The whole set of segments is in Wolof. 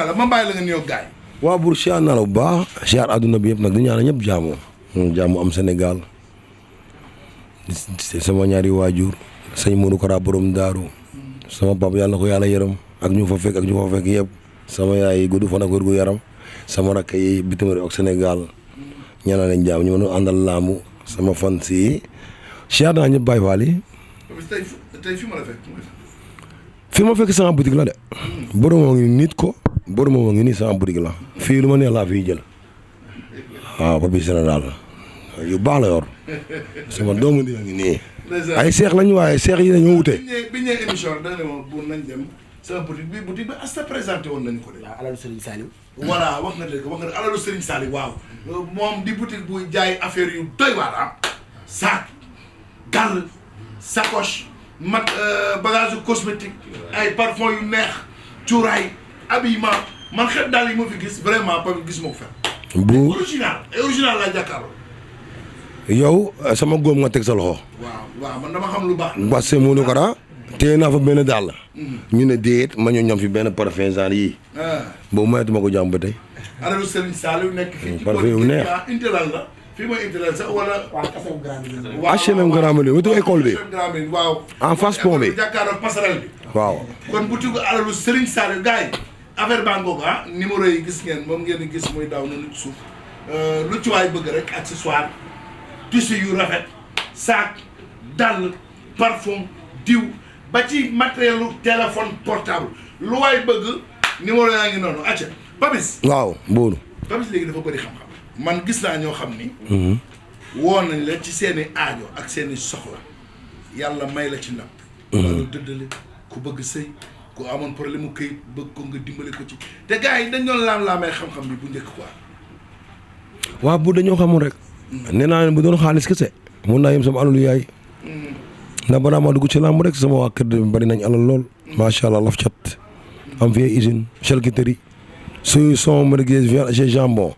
la ma bàyyi la nga nuyoo gaay. waaw buur siyaar naa la bu baax siyaar àdduna bi yëpp nag di ñaanal ñëpp jaamu am Sénégal sama ñaari waajur sëñ Modou Kara borom daaru sama papa yàlla na ko yàlla yërëm ak ñu fa fekk yëpp sama yaay gudd fan ak wér gu yaram sama rakk yi bitim réew ak Sénégal ñaanal leen jaam ñu mën a àndal laamu sama fan si siyaar naa ñëpp Baye Fall yi. tey fi ma la fekk. fi ma fekk sama boutique la de. borom moo ngi nit ko borom moo ngi nii sama boutique la. fii lu ma neex laa fiy jël waaw Papis Général yu baax la yor sama doomu di ngi nii. ay seex lañu waaye seex yi dañoo wute. bi ñu émission da nga ne ma bu nañ dem sama boutique bi asta présenté woon nañu ko de. waaw alalu Serigne Saliou. voilà wax nga dëgg alalu Serigne Saliou waaw. moom di boutique buy jaay affaire yu doy waar ah. sac gàll sacoche bagage cosmétique ay parfum yu neex cuuraay habillement man xet daal yi ma fi gis vraiment Papis gis ma ko fenn. bu original laa jàkkaarloo. yow sama góom nga teg sa loxo. waaw man dama xam lu baax. Basse Modou Kara téye naa fa benn dàll. ñu ne déet ma ñu ñam fi benn parfum genre yii. boobu mayatuma ko jàmm ba tey. alalu Serigne Saliou nekk fii. parfum yu neex Intelal la fii mooy Intelal sax wala. HLM Grand Médine wetu école bi. waaw. en face pont bi jàkkaarloo passerelle bi. waaw. kon boutique alalu Serigne Saliou gars yi affaire baa ngoog numéro yi gis ngeen moom ngeen di gis muy daw noonu ci suuf lu ci waay bëgg rek accessoire tissu yu rafet sac dàll parfum diw ba ci matériel téléphone portable lu waay bëgg numéro yaa ngi noonu acca Papis. waaw Mbour. Papis léegi dafa bëri xam-xam man gis naa ñoo xam ni. woon nañ la ci seen i aajo ak seen i soxla yàlla may la ci napp. wala dëddale ku bëgg sëy ku amoon problème mu këyit bëgg ko nga dimbale ko ci te gars yi dañ doon laam-laamee xam-xam bi bu njëkk quoi. waaw bu dañoo xamul rek. nee naa leen bu doon xaalis kese mun naa yem sama alalu yaay. ndax balaa maa dugg ci làmb rek sama waa kër bari nañ alal lool. macha allah laf cat. am fi ay usine charcuterie. suy son merguez viande chez jambon.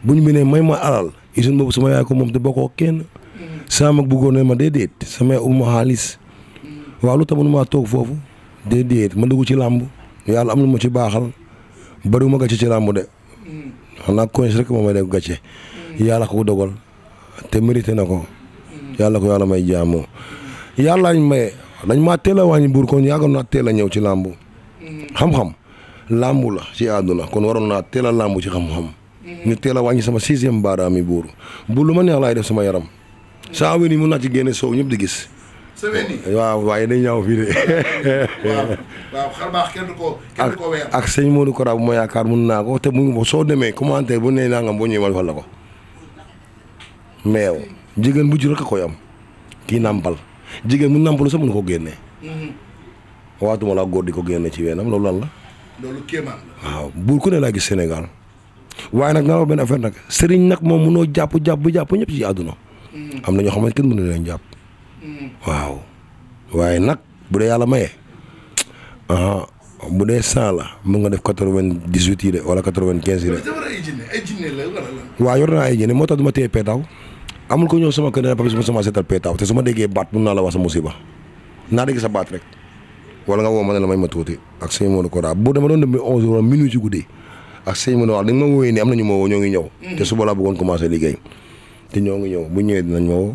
bu ñu mënee may ma alal usine boobu sama yaay ko moom te bokkoo kenn. sama mag bëggoon ne ma déedéet sama yaay uma xaalis. waaw lu tax mënuma toog foofu. déedéet ma dugg ci làmb. yàlla am na ma ci baaxal. bariwuma gàcce ci làmb de. xanaa coince rek moom may def gàcce. yàlla ko dogal te mérité na ko yàlla ko yàlla may jaamoo yàlla ñu may dañ maa teel a wàññi buur kon yàggoon naa teel a ñëw ci làmbu xam-xam làmbu la ci àdduna kon waroon naa teel a làmbu ci xam-xam ñu teel a wàññi sama 6e baaraam yi buur bu lu ma neex laay def sama yaram saa wen yi mun naa ci génne soow ñëpp di gis. waaw waaye day ñaaw fii de. waaw xar baax kenn du ko weer. ak sëñ Modou Kara bu ma yaakaar mun naa ko te mu soo demee commentaire bu nee naa nga boo ñëwee ma defal la ko. meew jigéen bu jur rek a koy am kii nàmpal jigéen mu nàmpalu sax mën ko génne. waatuma laa góor di ko génne ci weenam loolu lan la. loolu kéemaan la. waaw buur ku ne laa gis Sénégal waaye nag naa la benn affaire nag sëriñ nag moom mënoo jàpp ñëpp ci àdduna. am na ñoo xamante kenn mënu leen jàpp. waaw waaye nag bu dee yàlla maye bu dee 100 la mën nga def 98 yi de wala 95 yi de. ay jinne la wala lan. waaw yor naa ay jinne moo tax du ma téye peetaaw amul ko ñëw sama kër ne Papis ma sama seetal peetaaw te su ma déggee baat mun naa la wax sa musiba naa dégg sa baat rek wala nga woo ma ne la may ma tuuti ak sëñ Modou Kara bu dama doon dem ba 11 wala minuit ci guddi ak sëñ Modou wax da nga ma wooyee nii am na ñu ma woo ñoo ngi ñëw. te suba laa bëggoon commencé liggéey te ñoo ngi ñëw bu ñëwee dinañ ma woo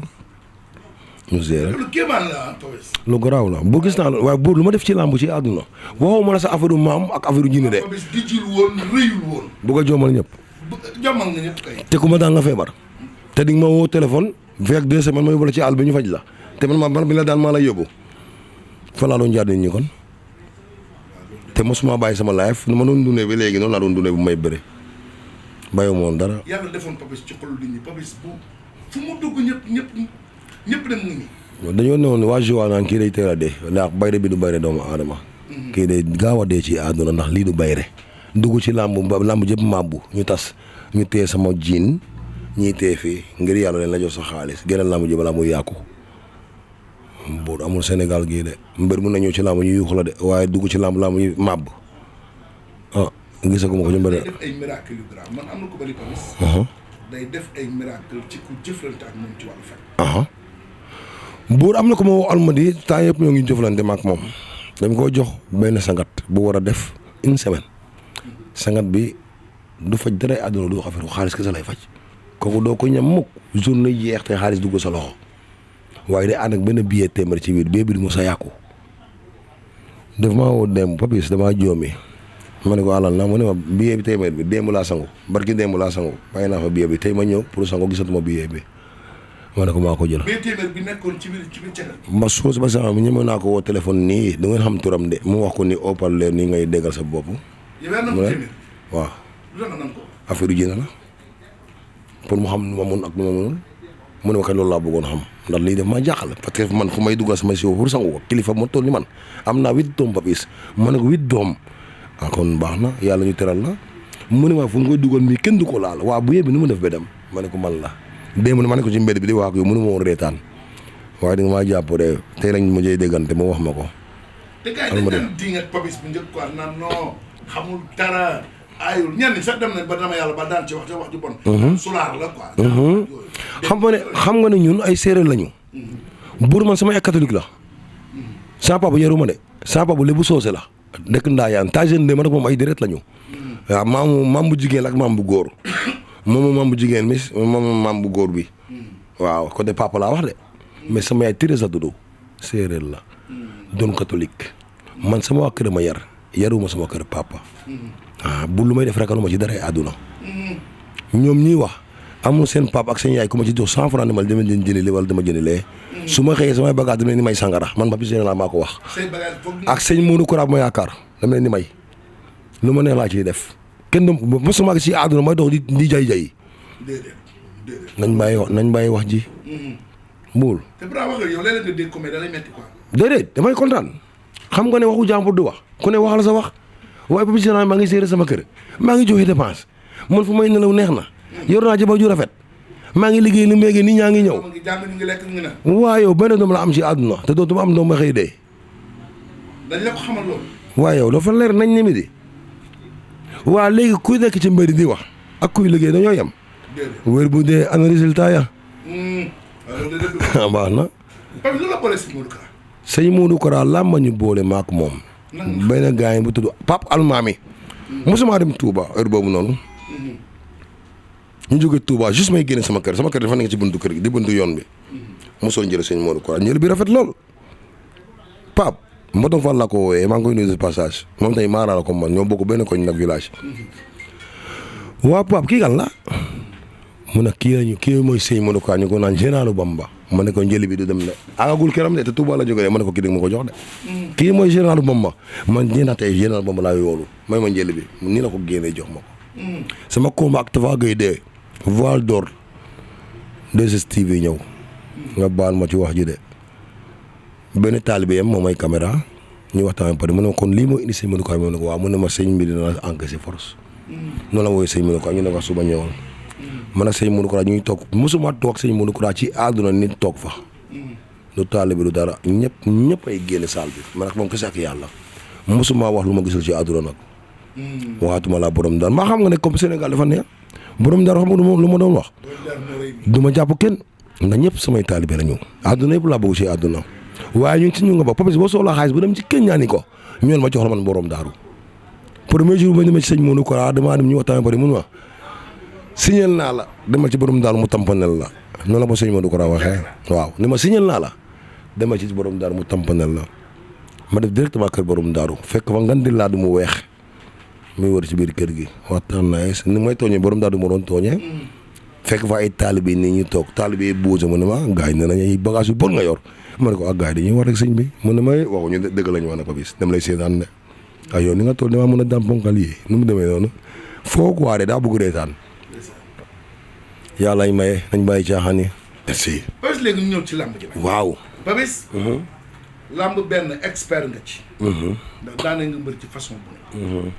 ñu seet rek. lu kéemaan la Papis. lu garaaw la bu gis naa la waaye buur lu ma def ci làmb ci àdduna waxuma la sa affaire maam ak affaire jinne de. Papis dijjul woon rëyul woon. bu ko joomal ñëpp. jommal nga ñëpp kay. te ku ma daan nga feebar. te di nga ma woo téléphone fekk 2 semaines ma yóbbu la ci àll bi ñu faj la te man bi la daan maa la yóbbu fan laa doon jaar nit ñi kon te mosuma bàyyi sama life nu ma doon dundee ba léegi noonu laa doon dundee bu may bëre bàyyiwuma woon dara. yàlla defoon Papis ci xolu nit ñi Papis bu fu mu dugg ñëpp dem nit ñi. dañoo ne woon waa Joal naan kii day teel a dee ndax bayre bi du bayre doomu aadama. kii day gaaw a dee ci àdduna ndax lii du bayre dugg ci làmb jëpp màbbu ñu tas ñu téye sama jiin ñiy téye fii ngir yàlla leen la jox sa xaalis gënal làmb ji balaa muy yàqu. boobu amul Sénégal gii de mbër mun na ñëw ci làmb ñu yuuxu la de waaye dugg ci làmb yi màbb gisaguma ko ñu mbër. day def ay miracle yu grave man am na ko bari Papis. day def ay miracle ci ku jëflante ak moom ci wàllu fekk. buur am na ko ma woo Almadi temps yëpp ñoo ngi jëflante ma ak moom dañ koo jox benn sangat bu war a def 1 semaine sangat bi du faj dara àdduna du affaire xaalis kese lay faj kooku doo ko ñam mukk journée jeex te xaalis dugg sa loxo waaye day ànd ak benn billet téeméer ci biir billet bi mu sa yàqu def maa woo démb Papis damaa joomi ma ne ko alal na mu ne ma billet bi téeméer bi démb laa sangu barki démb laa sangu bàyyi naa fa billet bi tey ma ñëw pour sangu gisatuma billet bi ma ne ko maa ko jël. billet téeméer bi nekkoon ci biir cere. ma suus ba sax ñeme naa ko woo téléphone nii da ngeen xam turam de mu wax ko ni haut-parleur nii ngay déggal sa bopp. yow yaa nangu téeméer. waaw. lu tax nga nangu ko. affaire yu jënd la pour mu xam nu ma mun ak nu ma munul mu ne ma kay loolu laa bëggoon xam ndax lii def maa jaaxal parce que man fu may duggal sama si pour sangu ko kilifa ma toll ni man am naa 8 doom Papis ma ne ko 8 doom ah kon baax na yàlla ñu teral la mu ne ma fu nga koy dugal mii kenn du ko laal waaw bu yebbi nu mu def ba dem ma ne ko man la démb ma ne ko ci mbedd bi di wax ak yow mënu ma woon reetaan waaye da nga maa jàpp de tey lañ ma jëy déggante ma wax ma ko. te gars yi dañ leen di nga Papis bu njëkk quoi naan non xamul dara ayul ñenn sax dem nañ ba dama yàlla ba daan ci wax ju bon. sulaar la quoi. xam nga ne ñun ay séeréer lañu. buur man sama ay catholique la. sama papa yaruma de sama papa lébu soose la. dëkk Ndaayaan Tajen de ma ne ko moom ay deret lañu. waaw maam bu jigéen la ak maam bu góor. moom maam bu jigéen mi moom maam bu góor bi. waaw côté papa laa wax de. mais sama yaay Thérèse Dodo séeréer la. doon catholique. man sama waa kër ma yaruma sama kër papa. bu lu may def ragaluma ci dara àdduna. ñoom ñiy wax amul seen papa ak seen yaay ku ma ci jox 100 francs ne ma dama jëndi li wala dama jëndi lee. su ma xëyee samay bagage dama leen ni may sangara man Papis Général maa ko wax. ak sëñ Modou Kora ma yaakaar dama leen ni may lu ma neex laa ciy def kenn du mosuma ci àdduna may dox di jay. nañ bàyyi wax ji. buul. te bu wax yow léeg-léeg nga dégg ko mais da lay metti quoi. déedéet damay kontaan xam nga ne waxu jàmbur du wax ku ne waxal sa wax. waaye Papis Général maa ngi séeréer sama kër maa ngi joxe dépense man fu may nelaw neex na yor naa jabar ju rafet maa ngi liggéey li méegi nit ñaa ngi ñëw. waaye yow benn doom la am ci àdduna te dootuma am doom ma xëy dee. dañ la ko xamal loolu. waaye yow dafa leer nañ ne mi di waa léegi kuy nekk ci mbir di wax ak kuy liggéey dañoo yem. wér bu dee ana résultat ya. baax na. Papis lu la boole sëñ Modou Kara. sëñ Modou Kara laa ma ñu boole maak moom. benn gars yi bu tudd Pape Almami. mosuma dem Touba heure boobu noonu. ñu jóge Touba juste may génne sama kër dafa nekk ci buntu kër gi di buntu yoon bi. mosoon jël sëñ Modou Kara njël bi rafet lool. Pape Mboton Fall laa ko woowee maa ngi koy nuyu de passage moom tey maara la ko man ñoo bokk benn koñ nag village. waa Pape kii kan la. mu ne kii mooy sëñ Modou Kara ñu ko naan Généralu Bamba. ma ne ko njëli bi du dem de agagul këram de te Touba la jógee ma ne ko kii dégg ma ko jox de. kii mooy Généralu Bamba man ñeena tey Généralu Bamba laa yoolu may ma njëli bi nii la ko génnee jox ma ko. sama combat ak Tafa Gueye de voile d'or 2STV ñëw. nga baal ma ci wax ji de benn taalibe yam moom ay caméra ñu waxtaan pare mu ne ma kon lii moo indi sëñ Modou Kara ma ne ko waaw mu ne ma sëñ bi dina la encaissé force. noonu la wooyee sëñ Modou Kara ñu ne ko suba ñëwoon. man ak sëñ Modou Kara ñu ngi toog mosuma toog sëñ Modou Kara ci àdduna nit toog fa. du taalibe du dara ñëpp ay génne saal bi man ak moom kese ak yàlla mosuma wax lu ma gisul ci àdduna nag. waxatuma laa borom daar maa xam nga ne comme Sénégal dafa neex borom daar xam nga lu ma doon wax. du ma jàpp kenn ndax ñëpp samay taalibe la ñu. àdduna yëpp laa bëgg ci àdduna waaye ñun ci ñu nga ba Papis boo soxlaa xaalis bu dem ci kenn ñaani ko ñoon ma jox la man borom daaru premier jour ba demee ci sëñ Modou Kara damaa dem ñu waxtaan bari mun ma signal naa la demal ci borom daaru mu tampanel la noonu la ma sëñ Modou Kara waxee waaw ni ma signal naa la demal ci borom daaru mu tampanel la ma def directement kër borom daaru fekk fa ngan di laa du mu weex muy wër ci biir kër gi waxtaan naa ni may tooñee borom daaru ma doon tooñee fekk fa ay taalibe nii ñu toog taalibe yi buuse mu ne ma gars yi ne nañ ay bagage yu bon nga yor ma ne ko ak gars yi dañuy war rek sëñ bi mu ne may waxuñu dëgg lañu wax ne Papis dem lay seetaan ne ay yow ni nga toll damaa mën a daan ponkal yi nu mu demee noonu foo ko waaree daa bëgg reetaan yàlla ay maye nañ bàyyi caaxaan yi. merci. Papis léegi ñu ñëw ci làmb ji. waaw. Papis. làmb benn expert nga ci. ndax daanaka nga mbër ci façon bu ne.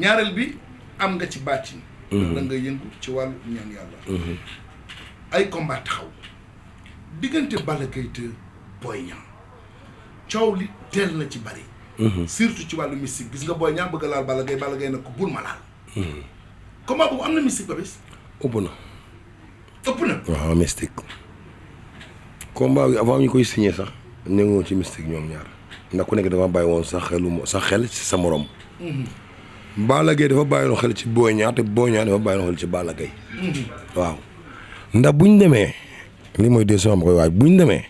ñaareel bi am nga ci bàcc. da nga yëngu ci wàllu ñaan yàlla. ay combat taxaw diggante Balla Gaye te Boy Niang coow li teel na ci bari. surtout ci wàllu mystique gis nga Boy Niang bëgg laal Balla Gaye nag ko bul ma laal. combat boobu am na mystique Papis. ëpp na. waaw mystique. combat bi avant ñu koy signé sax ñëwoon ci mystique ñoom ñaar ndax ku nekk dafa bàyyi woon sa xel ci sa morom. Balla Gaye dafa bàyyiwoon xel ci Boy Niang te Boy Niang dafa bàyyiwoon xel ci Balla Gaye. waaw ndax buñ demee li mooy décision ma koy waaj buñ demee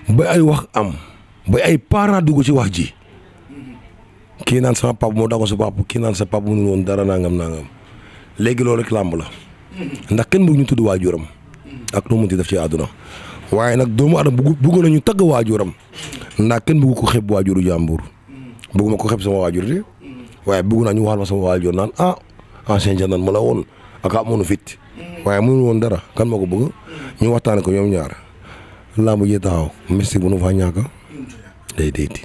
ba ay wax am ba ay parents dugg ci wax ji kii naan sama papa moo dago sa papa kii naan sa papa mënul woon dara nangam léegi loolu rek làmb la ndax kenn bëgg ñu tudd waajuram ak lu mu munti def ci àdduna waaye nag doomu adama bëgg nañu tagg waajuram ndax kenn bëgg ko xeeb waajuru jàmbur bëgguma ko xeeb sama waajur de waaye bëgg naa ñu waxal ma sama waajur naan ancien jandan ma la woon ak amoon fit waaye mënul woon dara kan ma ko bëgg ñu waxtaane ko ñoom ñaar làmb ji taxaw mystique bu nu fa ñàkk day déyti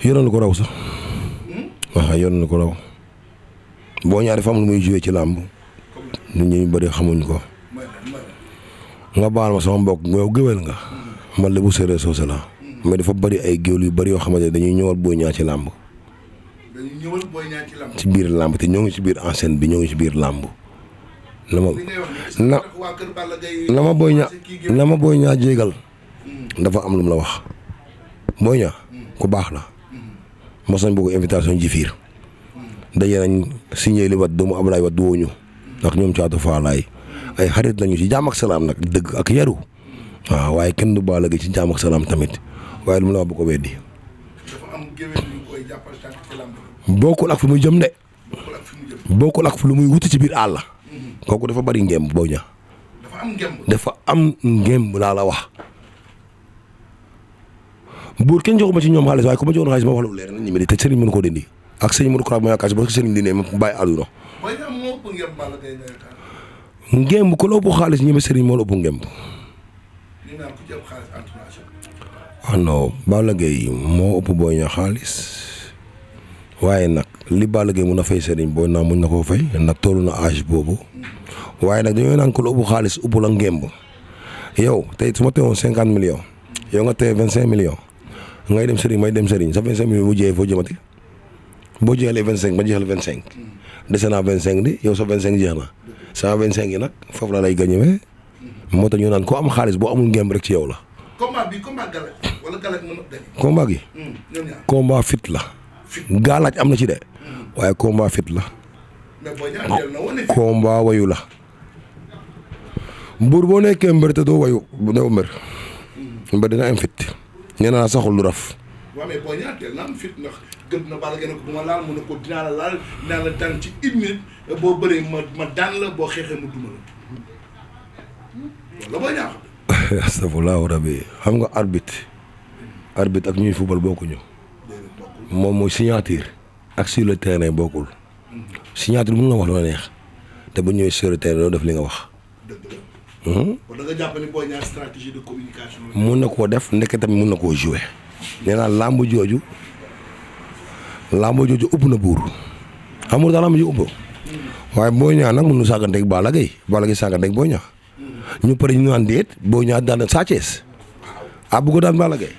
yoroon na ko raw sax waaw yoroon na ko raw Boy Niang dafa am lu muy joué ci làmb nit ñi bëri xamuñ ko nga baal ma sama mbokk yow géwél nga man la bu séeréer soose la mais dafa bëri ay géwél yu bëri yoo xamante ne dañuy ñëwal Boy Niang ci làmb ci biir làmb te ñoo ngi ci biir enceinte bi ñoo ngi ci biir làmb na ma Boy Niang jéegal dafa am lu mu la wax Boy Niang ku baax la mos nañ bëgg invitation ji fiir daje nañ signé li wat doomu Ablaye wat woo ñu ndax ñoom caatu faalaay ay xarit lañu ci jaam ak salaam nag dëgg ak yaru waaw waaye kenn du Balla Gaye ci jaam ak salaam tamit waaye lu mu la wax bu ko weddi bokkul ak fi muy jëm de bokkul ak lu muy wuti ci biir àll kooku dafa bari ngemb Boy Niang dafa am ngemb laa la wax buur kenn joxuma ci ñoom xaalis waaye ku ma joxoon xaalis ma wax la lu leer na ñi mi di te sëriñ mënu ko dindi ak sëriñ mënu ko raab ma yaakaar si parce que sëriñ dindee ma bàyyi àdduna ngemb ku la ëpp xaalis ñi ma sëriñ moo la ëpp ngemb non Balla Gaye moo ëpp Boy Niang xaalis waaye nag li Balla Gaye mun a fay sëriñ Boy Niang mun na koo fay ndax toll na âge boobu waaye nag dañoo naan ko la ëpp xaalis ëpp la ngemb yow tey su ma teewoon 50 millions yow nga teye 25 millions ngay dem sëriñ may dem sëriñ sa 25 millions bu jeexee foo jëmati boo jeexalee 25 ma jeexal 25 dese naa 25 di yow sa 25 jeex na sama 25 yi nag foofu la lay gañëwee moo tax ñu naan ko am xaalis boo amul ngemb rek ci yow la. combat bi combat galaaj wala galaaj mën a combat gi. combat fit la. galaaj am na ci de. waaye combat fit la. mais Boy Niang teel na wane. combat wayu la. mbuur boo nekkee mbër te doo wayu doo mbër. mbër dina am fit. nee naa saxul lu raf. waaw mais Boy Niang teel na am fit ndax gëm na Balla Gaye ne ko du ma laal mu ne ko dinaa la laal dinaa la daan ci une minute boo bëree ma daan la boo xeexee mu duma la loolu la Boy Niang xam. astafurlah rabbi xam nga arbitre ak ñuy football bokkuñu. moom mooy signature ak sur le terrain bokkul. signature mën nga wax lu la neex te bu ñëwee sur le terrain doo def li nga wax. dëgg la. kon da nga jàpp ni Boy Niang stratégie de communication. mun na koo def ndekk tamit mun na koo jouer. nee naa làmb jooju ëpp na buur xamul daal làmb ji ëpp. waaye Boy Niang nag mënu sàgganteeg Balla Gaye sàgganteeg Boy Niang ñu pare ñu naan déet Boy Niang daan Sa Thiès bu ko daan Balla Gaye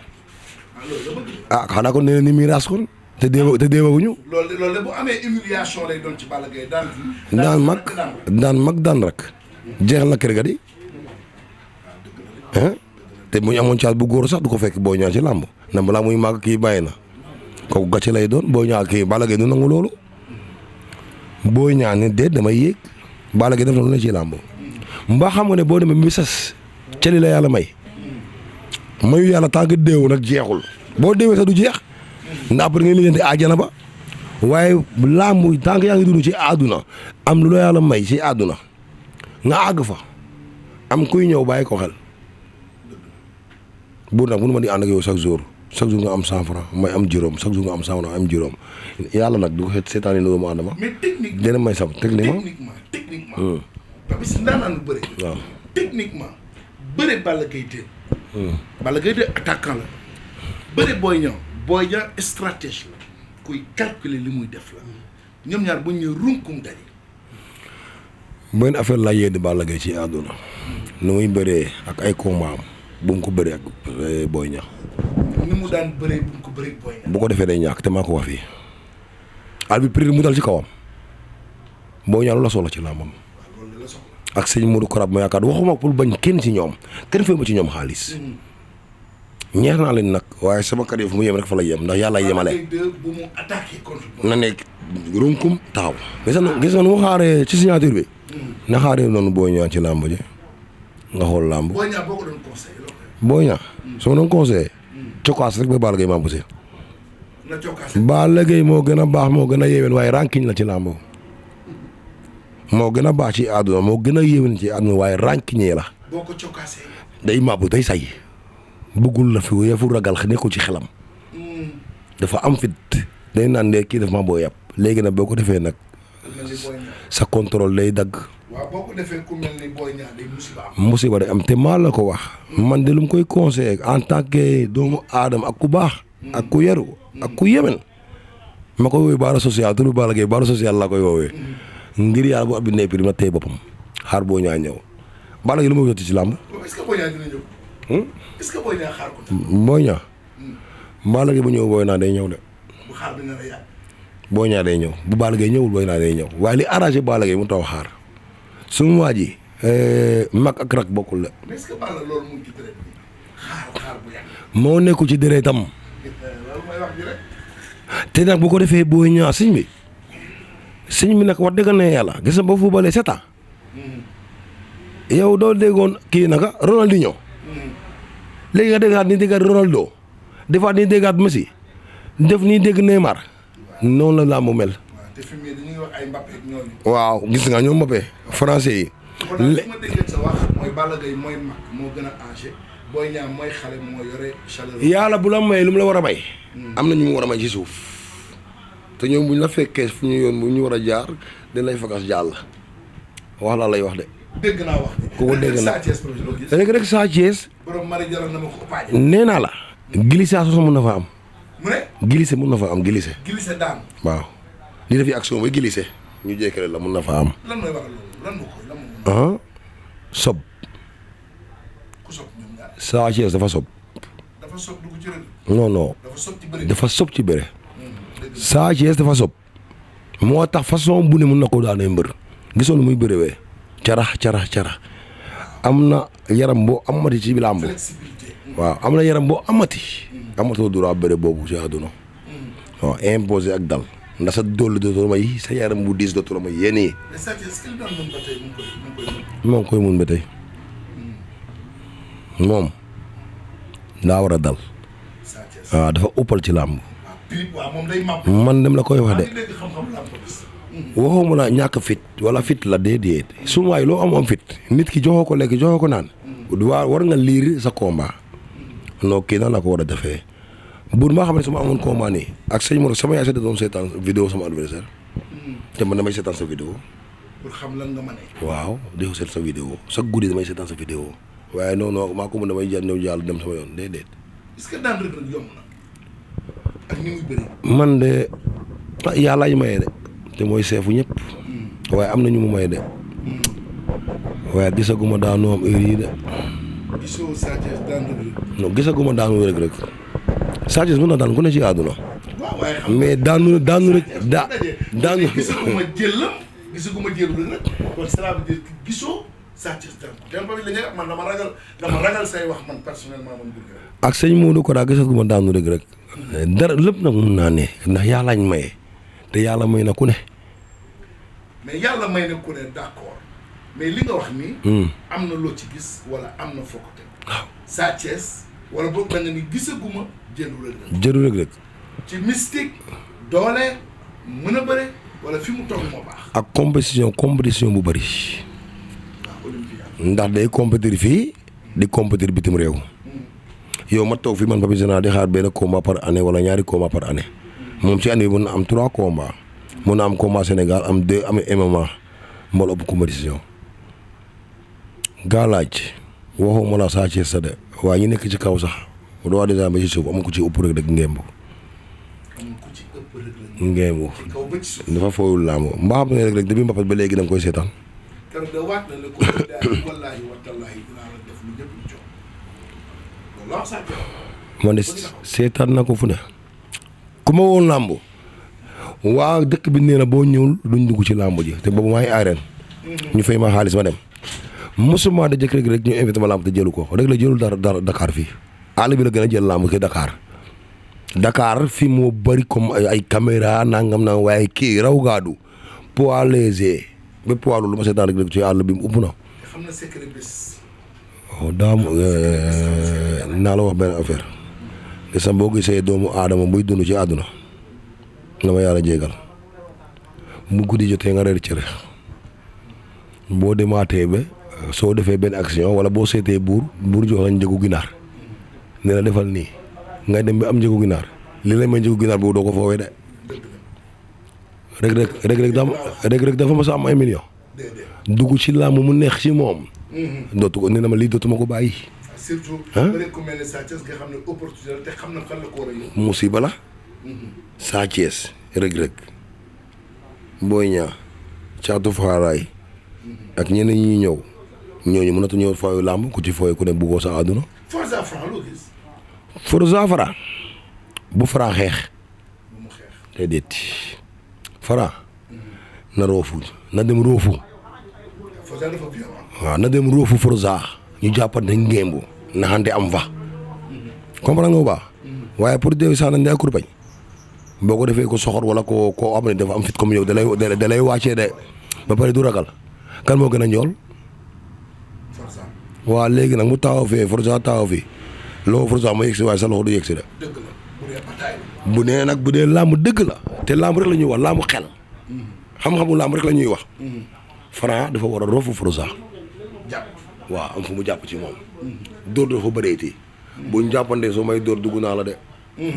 xanaa kon nee na ni miiras kon te deewaguñu. loolu de bu amee humiliation lay doon ci Balla Gaye daan mag daan rak jeexal na kër ga di te bu ñu amoon caat bu góor sax du ko fekk Boy Niang ci làmb na balaa muy màgg kii bàyyi na kooku gàcce lay doon Boy Niang kii Balla Gaye du nangu loolu Boy Niang ne déet damay yéeg Balla Gaye def na lu ne ci làmb mbaa xam nga ne boo demee mi sas cali la yàlla may mayu yàlla tànk déew nag jeexul boo déewee sax du jeex ndax après ngeen lijjanti àjjana ba waaye làmb tànk yaa ngi dund ci àdduna am lu la yàlla may ci àdduna nga àgg fa am kuy ñëw bàyyi ko xel buur nag mënu ma di ànd ak yow chaque jour nga am 100 francs may am juróom chaque jour nga am 100 francs am juróom yàlla nag du ko seetaani doomu aadama. mais technique dina may sax techniquement. parce que ndaanaan lu bëre. waaw techniquement bëre Balla Gaye teel. Balla Gaye de attaquant la. bëre Boy Niang stratège la. kuy calculer li muy def la. ñoom ñaar bu ñu runkum daje. benn affaire laa yéene Balla Gaye ci àdduna. nu muy bëree ak ay combat am bu mu ko bëree ak Boy Niang. ni mu daan bëree bu mu ko bëree Boy Niang. bu ko defee day ñàkk te maa ko wax fii. arbitre prix mu dal ci kawam. Boy Niang lu la soxla ci làmbam. ak sëñ Modou Korab ma yaakaar waxuma pour bañ kenn ci ñoom kenn fay ma ci ñoom xaalis. ñeex naa leen nag waaye sama carrière fu mu yem rek fa la yem ndax yàlla yemale. bu mu attaqué contre na nekk runkum taxaw. gis nga nu mu xaaree ci signature bi. na xaaree noonu Boy Niang ci làmb ji nga xool làmb. Boy Niang boo ko doon conseillé. Boy Niang su ma doon conseillé. cokaas rek ba Balla Gaye maa poussé. na cokaas. Balla Gaye moo gën a baax moo gën a yéwén waaye rankiñ la ci làmb. moo gën a baax ci àdduna moo gën a yéwén ci àdduna waaye rankiñee la. boo ko cokaasee. day màbb day say. bëggul la fi fu ragal nekkul ci xelam. dafa am fit day naan de kii daf maa boo yàpp léegi nag boo ko defee nag sa contrôle day dagg. waaw boo ko defee ku mel ni Boy Niang day musiba day am te maa la ko wax. man de lu mu koy conseillé en tant que doomu aadama ak ku baax. ak ku yaru ak ku yemen. ma koy woowee baara social turu Balla Gaye baara social laa koy woowee. ngir yàlla bu abbi neppi ma téye boppam xaar Boy Niang ñëw. Balla Gaye lu ma jot ci làmb. est-ce que Boy Niang dina ñëw. est-ce que Boy Niang xaar ko. Boy Niang. Balla Gaye bu ñëw Boy Niang day ñëw de. bu xaar bi nar a yàgg. Boy Niang day ñëw bu Balla Gaye ñëwul Boy Niang day ñëw waaye li arrangé Balla Gaye mu taw xaar sumu waa ji mag ak rak bokkul la. mais est-ce que Balla loolu mu ngi ci deret bi xaar bu yàgg. moo nekkul ci deretam. loolu mooy wax ji rek. te nag bu ko defee Boy Niang sëñ bi nag wax dëgg ne yàlla gis nga ba fubalee 7 ans. yow doo déggoon kii naka Ronaldinho. léegi nga déggaat ni déggaat Ronaldo defaat ni déggaat Messi def ni dégg Neymar noonu la làmb mel. waaw te fi mu ne dañuy wax ay Mbappé ak ñooñu. waaw gis nga ñoom Mbappé français yi. kon nag su ma déggee sa wax mooy Balla Gaye mooy mag moo gën a âgé Boy Niang mooy xale moo yore chaleur. yàlla bu la may lu mu la war a may. am na ñu mu war a may ci suuf te ñoom bu ñu la fekkee fu ñu yoon bu ñu war a jaar dañ lay fagas jàll wax laa lay wax de. dégg naa wax. ku ko dégg naa Sa Thiès projet loo gis. rek Sa Thiès. borom mari jaral na ma ko paaje. nee naa la. glissation mun na fa am. mu ne. glissé mun na fa am glissé. glissé daan. waaw li def action ba glissé ñu jékkale la mun na fa am. lan mooy waral loolu lan moo koy lan moo. sob. ku sob ñoom ñaar. Sa Thiès dafa sob. dafa sob dugg ci rëdd. non non. dafa sob ci bëri. dafa sob ci bëre. Sa Thiès dafa sob. moo tax façon bu ne mun na ko daanee mbër. gisoo lu muy bërewee. carax am na yaram boo amati ci làmb. waaw am na yaram boo amati. amatoo droit bëre boobu ci àdduna. waaw imposé ak dal. ndax sa dolli dootul may sa yaram bu diis dootul may yéen yi. mais Sa Thiès ki doon mën ba tey moo koy mun ba tey. moom daa war a dal. waaw dafa uppal ci làmb. waaw moom day màbb. man dem la koy wax de. xam-xam làmb bis. waxuma la ñàkk fit wala fit la déedéet su waay loo am fit nit ki joxoo ko lekk joxoo ko naan. war nga liir sa combat. non kii nan la ko war a defee. buur maa xam ne su ma amoon combat nii ak sëñ Mor sama yaay sa doon seetaan vidéo sama adversaire. te man damay seetaan sa vidéo. pour xam lan nga mën waaw di ko seet sa vidéo sa guddi damay seetaan sa vidéo waaye non non maa ko mën damay jël ñëw jàll dem sama yoon déedéet. est-ce que daan Reug Reug yomb na ak ni muy bëri. man de yàlla ñu maye de te mooy seefu ñëpp. waaye am na ñu mu maye de. waaye gisaguma daanu am heure yii de. gisoo Sa Thiès daan Reug Reug. non gisaguma daanu Reug Reug. Sa Thiès mën na daan ku ne ci àdduna. waaw waaye xam mais daanu rek daanu. gisaguma jël Reug Reug kon cela veut dire que gisoo Sa Thiès daan ko. dem ba bi la ngay wax man dama ragal say wax man personnellement man Reug Reug. ak sëñ Modou Kora gisaguma daanu Reug Reug. dara lépp nag mun naa ne ndax yàlla ñu maye te yàlla may na ku ne. mais yàlla may na ku ne d'accord mais li nga wax nii. am na loo ci gis wala am na foo ko teg. waaw Sa Thiès wala boog da nga ni gisaguma jëlu Reug Reug. jëlu Reug Reug. ci mystique doole mën a bëre wala fi mu toll moo baax. ak compétition bu bëri. waaw Olympia. ndax day compétir fii di compétir bitim réew. yow ma toog fii man Papis Général di xaar benn combat par année wala ñaari combat par année. moom ci année bi mën na am 3 combats. mën na am combat Sénégal am 2 am MMA mbooloo bu compétition. gaalaaj waxuma la Sa Thiès sa de waaye ñu nekk ci kaw sax bu doon déjà ba ci suuf amu ko ci ëpp Reug Reug ngemb. ngemb dafa fooyul làmb mbaa xam ne Reug Reug depuis mbapat ba léegi da nga koy seetaan. keroog de waat na la ko daal wallaahi wa tallaahi dinaa la def lu ñëpp lu jox loolu la wax Sa Thiès. man de seetaan na ko fu ne. ku ma woon làmb waa dëkk bi nee na boo ñëwul duñ dugg ci làmb ji te boobu maa ngi arène. ñu fay ma xaalis ma dem. mosuma da jëkk Reug Reug ñu invité ma làmb te jëlu ko Reug Reug jëlul dara Dakar fii àll bi la gën a jël làmb ki Dakar fii moo bëri comme ay caméra nangam na waaye kii raw gaadu poids léger ba poids lu ma seetaan rek ci àll bi mu upp na. xam na secret bés. waaw naa la wax benn affaire gis nga boo gisee doomu aadama buy dund ci àdduna na ma yàlla jégal mu guddi jotee nga reer cere boo demaatee ba soo defee benn action wala boo seetee buur jox la njëgu ginaar ne la defal nii ngay dem ba am njëgu ginaar li lay may njëgu ginaar boobu doo ko foowee de rek dafa ma sa am ay millions dugg ci làmb mu neex ci moom dootu ko nee na ma lii dootuma ko bàyyi. surtout bëri ku mel ne Sa Thiès nga xam ne opportunité te xam na fan la ko war a yóbbu. musiba la. Sa Thiès Reug Boy Niang Thiatou Faraay ak ñeneen ñi ñëw ñooñu mënatu ñëw fooyu làmb ku ci fooy ku ne buggoo sa àdduna. Forza Franc loo gis. Forza Franc bu Franc xeex. bu mu xeex. déedéet Franc na roofu na dem roofu. Forza dafa violent. waaw na dem roofu Forza ñu jàppante ngémbu naxante am fa. comprendre nga bu baax. waaye pour déw sax nañ day kurbañ boo ko defee ko soxor wala koo xam ne dafa am fit comme yow da lay wàccee de ba pare du ragal kan moo gën a njool. Forza. waaw léegi nag mu taxaw fee Forza taxaw fii loo Forza ma yegsi waaye sa loxo du yegsi de. dëgg la bu dee bataay. bu nee nag bu dee làmb dëgg la te làmb rek la ñuy wax làmb xel xam-xamu làmb rek la ñuy wax. Franc dafa war a roofu Forza. jàpp. waaw am fu mu jàpp ci moom. dóor dafa bëreeti. buñ jàppandee soo may dóor dugg naa la de.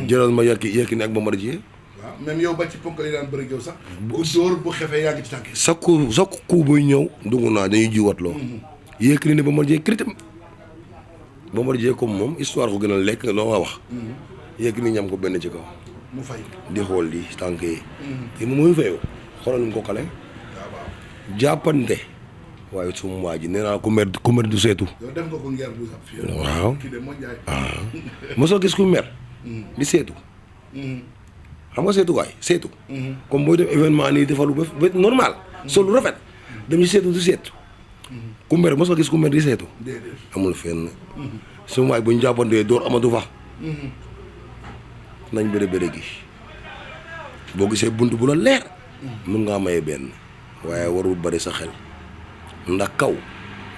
jëlal ma yekki ne ak Bombardier. waaw même yow ba ci ponk yi daan bëri yow sax. bu dóor bu xefee yaa ngi ci tànk. sa ku buy ñëw dugg naa dañuy jiwatloo. yekki ne Bombardier critam Bombardier comme moom histoire ko gën a lekk loo ma wax. yekki ni ñam ko benn ci kaw. mu fay. di xool di tànk yi. te moom mooy fayoo xoolal mu ko kale. waaw. jàppante. waaye suma waa ji nee naa ku mer du seetu. yow def nga ko ngeer bu sax fii. waaw kii de moo njaay. mosoo gis ku mer. di seetu. xam nga seetu waay seetu. comme booy def événement nii defalu ba normal. sol lu rafet. dem ci seetu du seetu. ku mer mosoo gis ku mer di seetu. déedéet. amul fenn. suma waay bu ñu jàppantee door amatu fa. nañ bëre gi boo gisee bunt bu la leer. mun ngaa maye benn. waaye warul bëri sa xel. ndax kaw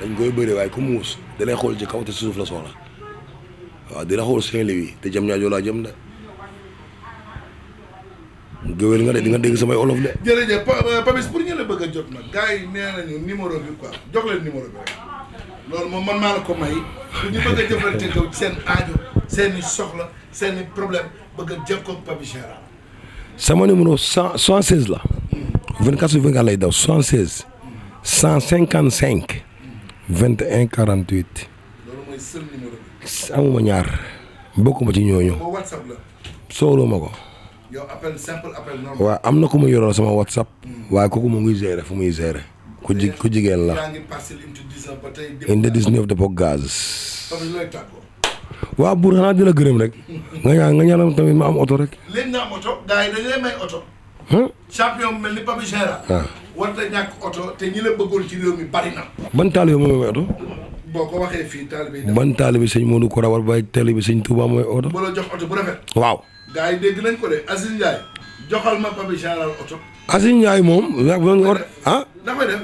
dañ koy bëre waaye ku muus da lay xool ci kaw te suuf la soxla waaw di la xool Saint-Louis te jam ñaajo laa jëm de géwél nga de di nga dégg samay olof de. jërëjëf Papis pour ñu la bëgg a jot nag gars yi nee nañu numéro bi quoi jox leen numéro bi rek loolu moom man maa la ko may pour ñu bëgg a jëflante kaw seen aajo seen i soxla seen i problème bëgg a jokkoo ak Papis Général. sama numéro 116 la. 24/24 lay daw 116. 155. 21 48. loolu mooy seul numéro bi. amuma ñaar bokkuma ci ñooñu. boo WhatsApp la. sooloo ma ko. yow appel simple appel normal. waaw am na ku ma yoroon sama WhatsApp. waaye kooku mu ngi gérer fu muy gérer. ku jigéen la. yaa ngi Parcelles unité 19 ba tey. unité 19 dépôt gaz. Papis looy tàggoo. waaw buur xanaa di la gërëm rek. nga ñaanal tamit ma am oto rek. léegi nga am oto gars yi dañu lay may oto. champion bu mel ni Papis Général. war na ñàkk oto te ñi la bëggoon ci réew mi bari na. ban taalibe moom mooy oto. boo ko waxee fii taalibe yi. ban taalibe sëñ Modou Kora war bay taalibe sëñ Touba mooy oto. bu la jox oto bu rafet. waaw. gars yi dégg nañ ko de Aziz Ndiaye joxal ma Papis Général oto. Aziz Ndiaye moom. da koy def.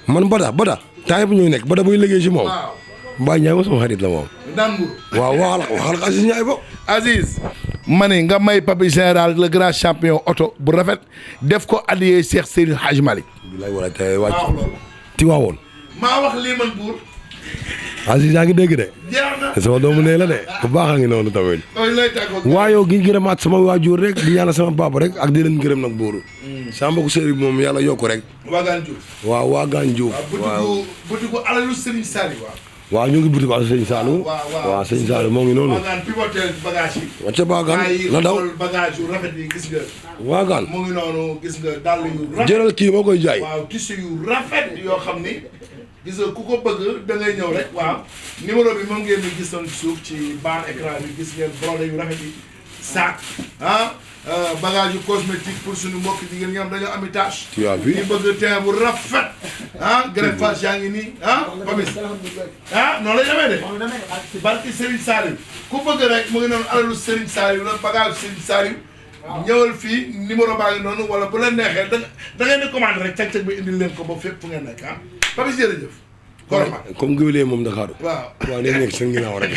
man Bada taay bu ñuy nekk Bada buy liggéey ci moom. waaw. Mbaye Ndiaye moom sama xarit la moom. daan mburu. waaw waxal ko Aziz Ndiaye bo. Aziz. ma ne nga may Papis Général le grand champion oto bu rafet def ko addiyee Cheikh Seydil Hadj Malick. bilaay wala tey wàcc. maa wax loolu. Tiwaawoon. maa wax lii man buur. Aziz yaa ngi dégg de. jeex na. sama doomu nee la de. bu baax a ngi noonu tamit. ooy lay tàggoo. waaye gi gërëmaat sama waajur rek di ñaanal sama papa rek ak di leen gërëm nag buuru. sama mbokku sëriñ moom yàlla yokk rek. Waagaan Diouf. waaw Waagaan Diouf. waaw butigu alalu Serigne Saliou waaw. waaw ñu ngi butigu alalu Serigne Saliou. waaw Serigne Saliou moo ngi noonu. Waagaan pivotel bagage yi. wàcce Waagaan la daw ay bagage yu rafet yi gis nga. Waagaan mu ngi noonu gis nga dàll yu rafet. jëlal kii moo koy jaay. waaw tissu yu rafet yoo xam ni gis nga ku ko bëgg da ngay ñëw rek waaw numéro bi moom ngeen di gisoon suuf ci barre écran bi gis ngeen brodé yu rafet yi sac bagage yu cosmétique pour suñu mbokk jigéen ñi am dañoo ami tâche. tu as vu ñu bëgg teint bu rafet greffage yaa ngi nii Papis noonu la demee de barki Serigne Saliou ku bëgg rek mu ngi noonu alalu Serigne Saliou la bagage Serigne Saliou ñëwal fii numéro baa ngi noonu wala bu leen neexee da ngeen di commandé rek cag-cag bi indil leen ko ba fépp fu ngeen nekk Papis jërëjëf koroma comme géwélee moom Dakar waaw léegi nekk seen ginnaaw rek